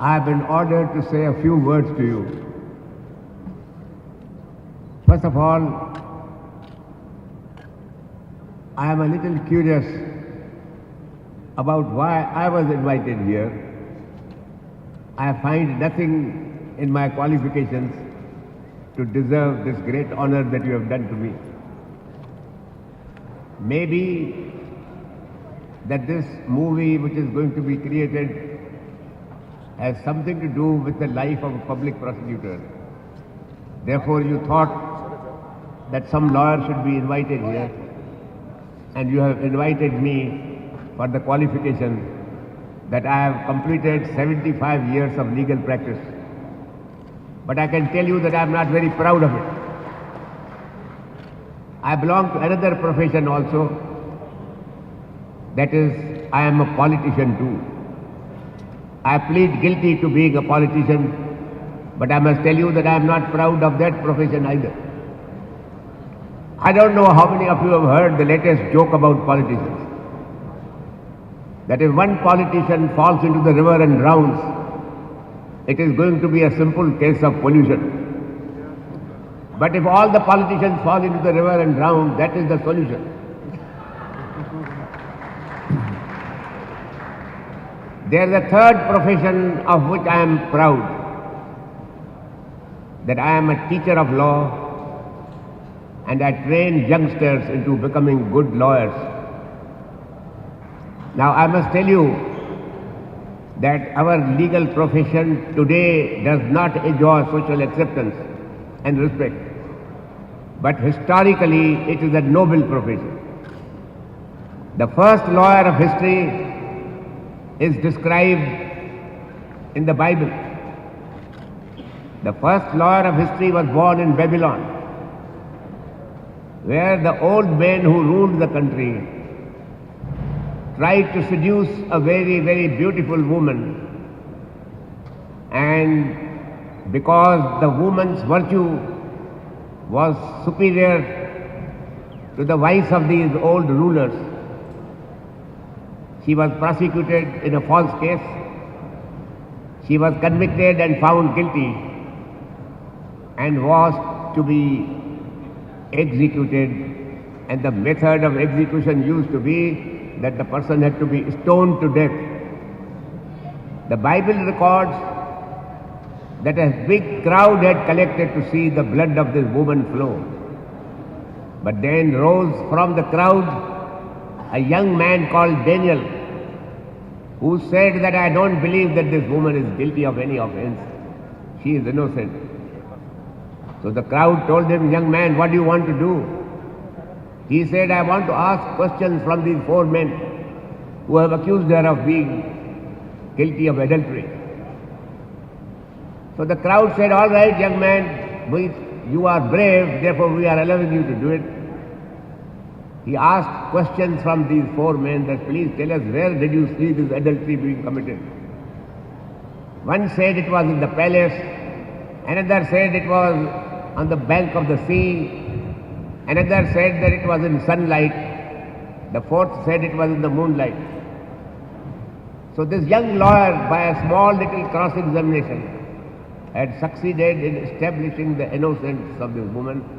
I have been ordered to say a few words to you. First of all, I am a little curious about why I was invited here. I find nothing in my qualifications to deserve this great honor that you have done to me. Maybe that this movie which is going to be created has something to do with the life of a public prosecutor. Therefore you thought that some lawyer should be invited here, and you have invited me for the qualification that I have completed 75 years of legal practice. But I can tell you that I am not very proud of it. I belong to another profession also, that is, I am a politician too. I plead guilty to being a politician, but I must tell you that I am not proud of that profession either. I don't know how many of you have heard the latest joke about politicians. That if one politician falls into the river and drowns, it is going to be a simple case of pollution. But if all the politicians fall into the river and drown, that is the solution. There is a third profession of which I am proud, that I am a teacher of law and I train youngsters into becoming good lawyers. Now I must tell you that our legal profession today does not enjoy social acceptance and respect, but historically it is a noble profession. The first lawyer of history is described in the Bible. The first lawyer of history was born in Babylon, where the old men who ruled the country tried to seduce a very, very beautiful woman, and because the woman's virtue was superior to the vice of these old rulers, she was prosecuted in a false case. She was convicted and found guilty and was to be executed, and the method of execution used to be that the person had to be stoned to death. The Bible records that a big crowd had collected to see the blood of this woman flow. But then rose from the crowd a young man called Daniel, who said that I don't believe that this woman is guilty of any offense. She is innocent. So the crowd told him, young man, what do you want to do? He said, I want to ask questions from these four men who have accused her of being guilty of adultery. So the crowd said, all right, young man, you are brave, therefore we are allowing you to do it. He asked questions from these four men that, please tell us, where did you see this adultery being committed? One said it was in the palace, another said it was on the bank of the sea, another said that it was in sunlight, the fourth said it was in the moonlight. So this young lawyer, by a small little cross-examination, had succeeded in establishing the innocence of this woman,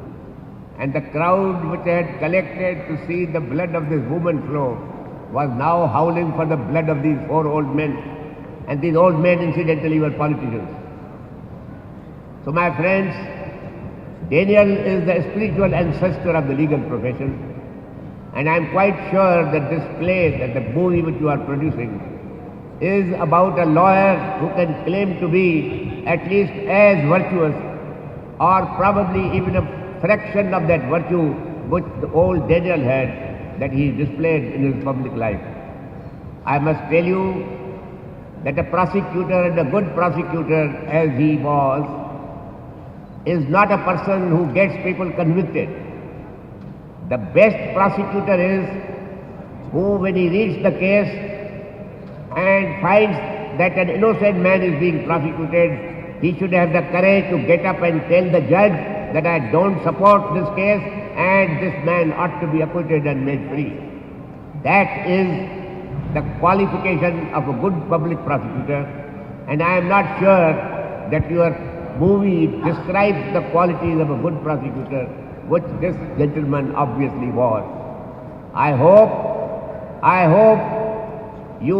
and the crowd which had collected to see the blood of this woman flow was now howling for the blood of these four old men, and these old men incidentally were politicians. So my friends, Daniel is the spiritual ancestor of the legal profession, and I am quite sure that this play, that the movie which you are producing, is about a lawyer who can claim to be at least as virtuous, or probably even a fraction of that virtue which the old Daniel had, that he displayed in his public life. I must tell you that a prosecutor, and a good prosecutor as he was, is not a person who gets people convicted. The best prosecutor is who, when he reads the case and finds that an innocent man is being prosecuted, he should have the courage to get up and tell the judge that I don't support this case and this man ought to be acquitted and made free. That is the qualification of a good public prosecutor, And I am not sure that your movie describes the qualities of a good prosecutor, which this gentleman obviously was. I hope you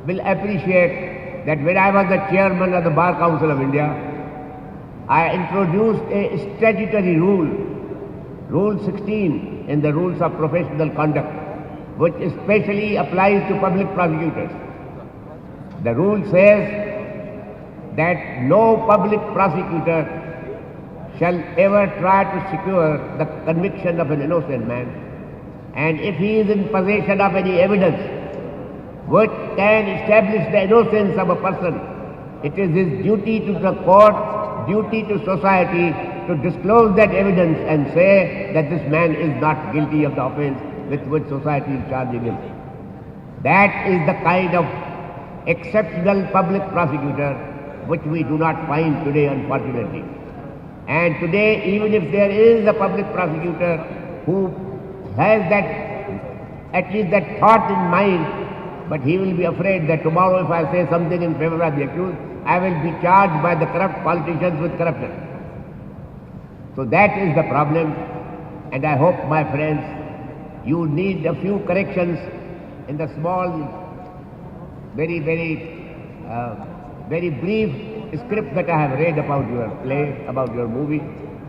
will appreciate that when I was the chairman of the Bar Council of India, I introduced a statutory rule, Rule 16 in the Rules of Professional Conduct, which especially applies to public prosecutors. The rule says that no public prosecutor shall ever try to secure the conviction of an innocent man, and if he is in possession of any evidence which can establish the innocence of a person, it is his duty to the court, duty to society to disclose that evidence and say that this man is not guilty of the offence with which society is charging him. That is the kind of exceptional public prosecutor which we do not find today, unfortunately. And today, even if there is a public prosecutor who has that, at least that thought in mind, but he will be afraid that tomorrow if I say something in favor of the accused, I will be charged by the corrupt politicians with corruption. So that is the problem, and I hope, my friends, you need a few corrections in the small, very brief script that I have read about your play, about your movie.